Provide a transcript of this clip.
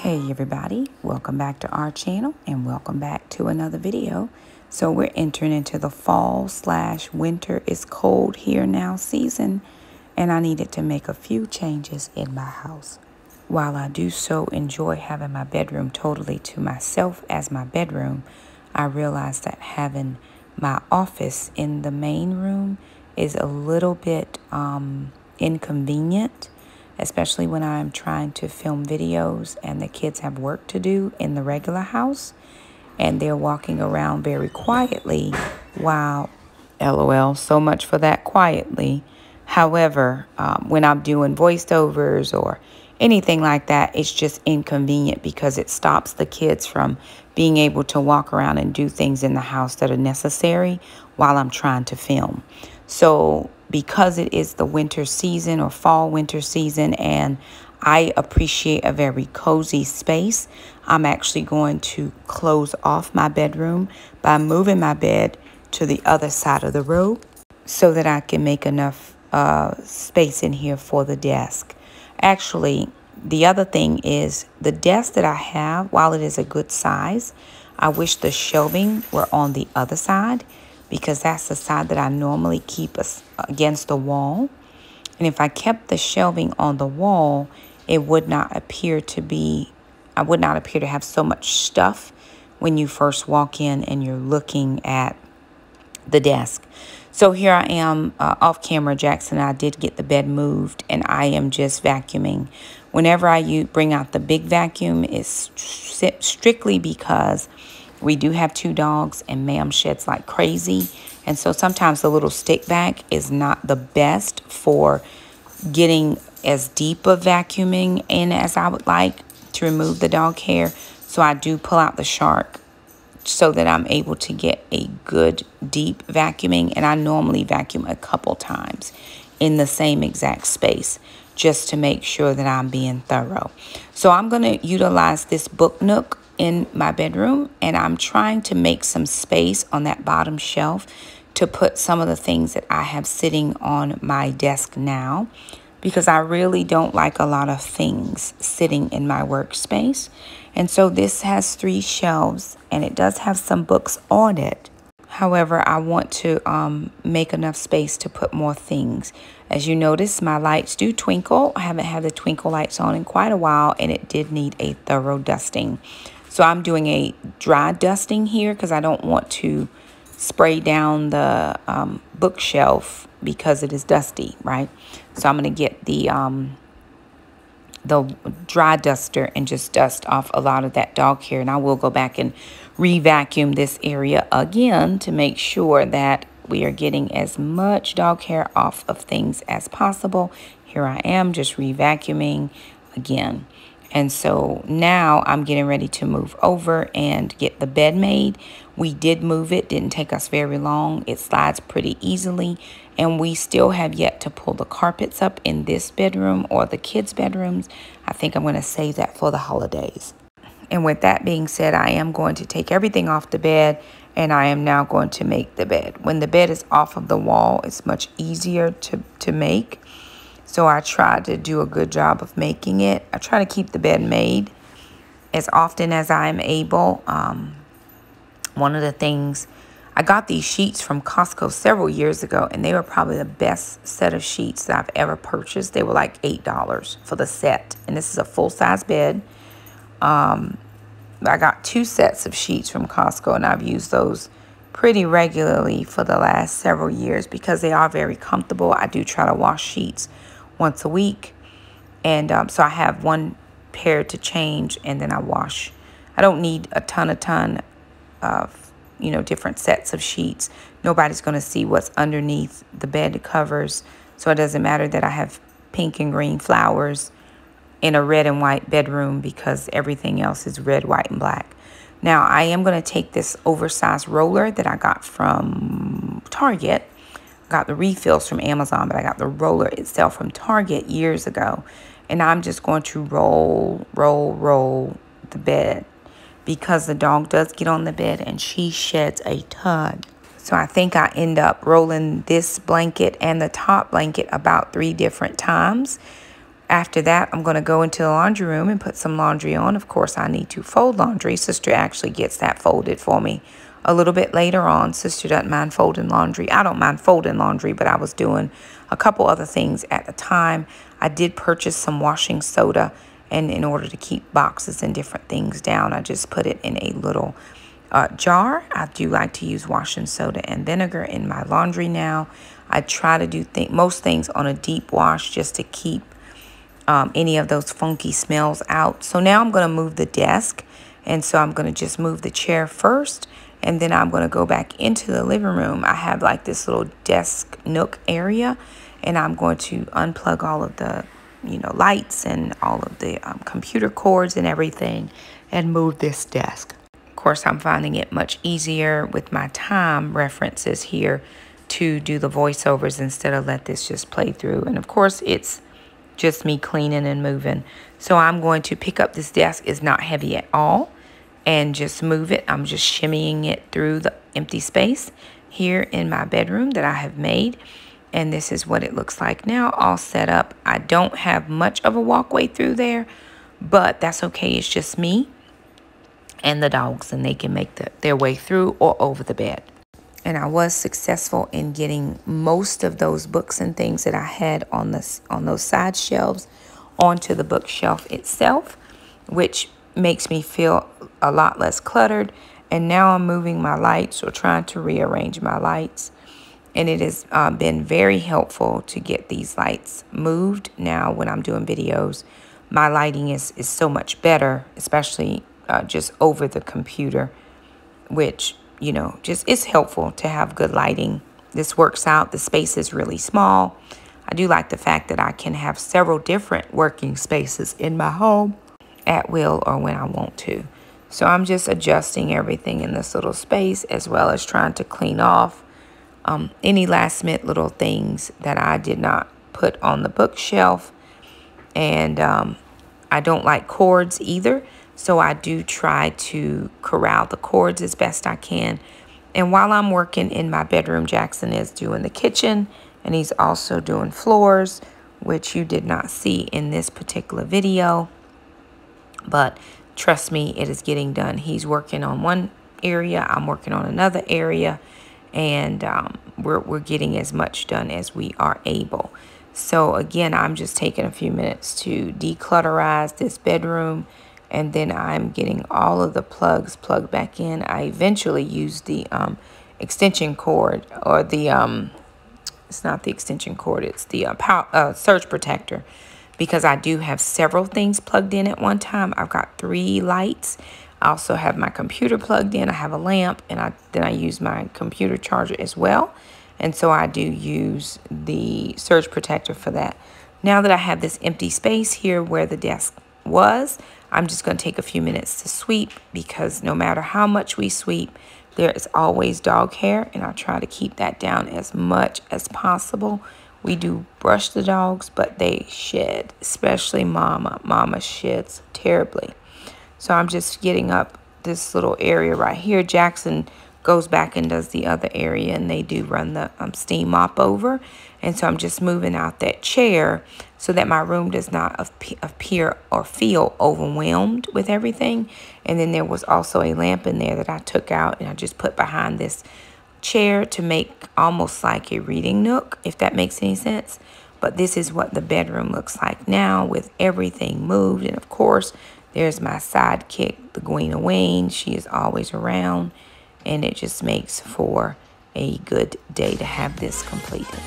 Hey everybody, welcome back to our channel and welcome back to another video. So we're entering into the fall/winter is cold here now season, and I needed to make a few changes in my house. While I do so enjoy having my bedroom totally to myself as my bedroom, I realized that having my office in the main room is a little bit inconvenient, especially when I'm trying to film videos and the kids have work to do in the regular house and they're walking around very quietly while, LOL, so much for that quietly. However, when I'm doing voiceovers or anything like that, it's just inconvenient because it stops the kids from being able to walk around and do things in the house that are necessary while I'm trying to film. So because it is the winter season or fall winter season and I appreciate a very cozy space, I'm actually going to close off my bedroom by moving my bed to the other side of the room so that I can make enough space in here for the desk. Actually, the other thing is the desk that I have, while it is a good size, I wish the shelving were on the other side because that's the side that I normally keep against the wall. And if I kept the shelving on the wall, it would not appear to be, I would not appear to have so much stuff when you first walk in and you're looking at the desk. So here I am off camera. Jackson and I did get the bed moved and I am just vacuuming. Whenever I bring out the big vacuum, it's strictly because we do have 2 dogs and Ma'am sheds like crazy. And so sometimes the little stick vac is not the best for getting as deep of vacuuming in as I would like to remove the dog hair. So I do pull out the shark so that I'm able to get a good deep vacuuming. And I normally vacuum a couple times in the same exact space just to make sure that I'm being thorough. So I'm going to utilize this book nook in my bedroom, and I'm trying to make some space on that bottom shelf to put some of the things that I have sitting on my desk now, because I really don't like a lot of things sitting in my workspace. And so this has 3 shelves and it does have some books on it. However, I want to make enough space to put more things. As you notice, my lights do twinkle. I haven't had the twinkle lights on in quite a while, and it did need a thorough dusting. So I'm doing a dry dusting here because I don't want to spray down the bookshelf because it is dusty, right? So I'm going to get the dry duster and just dust off a lot of that dog hair. And I will go back and re-vacuum this area again to make sure that we are getting as much dog hair off of things as possible. Here I am just re-vacuuming again. And so now I'm getting ready to move over and get the bed made. We did move it, didn't take us very long. It slides pretty easily. And we still have yet to pull the carpets up in this bedroom or the kids' bedrooms. I think I'm going to save that for the holidays. And with that being said, I am going to take everything off the bed and I am now going to make the bed. When the bed is off of the wall, it's much easier to make. So I try to do a good job of making it. I try to keep the bed made as often as I am able. One of the things, I got these sheets from Costco several years ago, and they were probably the best set of sheets that I've ever purchased. They were like $8 for the set, and this is a full-size bed. I got 2 sets of sheets from Costco, and I've used those pretty regularly for the last several years because they are very comfortable. I do try to wash sheets once a week, and so I have 1 pair to change, and then I wash. I don't need a ton of different sets of sheets. Nobody's going to see what's underneath the bed covers, so it doesn't matter that I have pink and green flowers in a red and white bedroom because everything else is red, white, and black. Now I am going to take this oversized roller that I got from Target. Got the refills from Amazon, but I got the roller itself from Target years ago. And I'm just going to roll the bed because the dog does get on the bed and she sheds a ton. So I think I end up rolling this blanket and the top blanket about 3 different times. After that, I'm going to go into the laundry room and put some laundry on. Of course, I need to fold laundry. Sister actually gets that folded for me a little bit later on. Sister doesn't mind folding laundry. I don't mind folding laundry, but I was doing a couple other things at the time. I did purchase some washing soda, and in order to keep boxes and different things down, I just put it in a little jar. I do like to use washing soda and vinegar in my laundry now. I try to do most things on a deep wash just to keep any of those funky smells out. So now I'm going to move the desk, and so I'm going to just move the chair first, and then I'm going to go back into the living room. I have like this little desk nook area, and I'm going to unplug all of the lights and all of the computer cords and everything, and move this desk. Of course, I'm finding it much easier with my time references here to do the voiceovers instead of let this just play through. And of course, it's just me cleaning and moving. So I'm going to pick up this desk. It's not heavy at all, and just move it. I'm just shimmying it through the empty space here in my bedroom that I have made. And this is what it looks like now, all set up. I don't have much of a walkway through there, but that's okay. It's just me and the dogs, and they can make their way through or over the bed. And I was successful in getting most of those books and things that I had on those side shelves onto the bookshelf itself, which makes me feel a lot less cluttered. And now I'm moving my lights, or trying to rearrange my lights. And it has been very helpful to get these lights moved. Now when I'm doing videos, my lighting is so much better, especially just over the computer, which just it's helpful to have good lighting. This works out. The space is really small. I do like the fact that I can have several different working spaces in my home at will or when I want to. So I'm just adjusting everything in this little space, as well as trying to clean off any last minute little things that I did not put on the bookshelf. And I don't like cords either. So I do try to corral the cords as best I can. And while I'm working in my bedroom, Jackson is doing the kitchen, and he's also doing floors, which you did not see in this particular video. But trust me, it is getting done. He's working on one area, I'm working on another area, and we're getting as much done as we are able. So again, I'm just taking a few minutes to declutterize this bedroom. And then I'm getting all of the plugs plugged back in. I eventually used the extension cord, or the, it's not the extension cord, it's the surge protector, because I do have several things plugged in at one time. I've got 3 lights. I also have my computer plugged in. I have a lamp, and then I use my computer charger as well. And so I do use the surge protector for that. Now that I have this empty space here where the desk was, I'm just going to take a few minutes to sweep, because no matter how much we sweep, there is always dog hair, and I try to keep that down as much as possible. We do brush the dogs, but they shed, especially Mama. Mama sheds terribly. So I'm just getting up this little area right here. Jackson goes back and does the other area, and they do run the steam mop over. And so I'm just moving out that chair so that my room does not appear or feel overwhelmed with everything. And then there was also a lamp in there that I took out, and I just put behind this chair to make almost like a reading nook, if that makes any sense. But this is what the bedroom looks like now, with everything moved. And of course, there's my sidekick, the Gweena Wayne. She is always around, and it just makes for a good day to have this completed.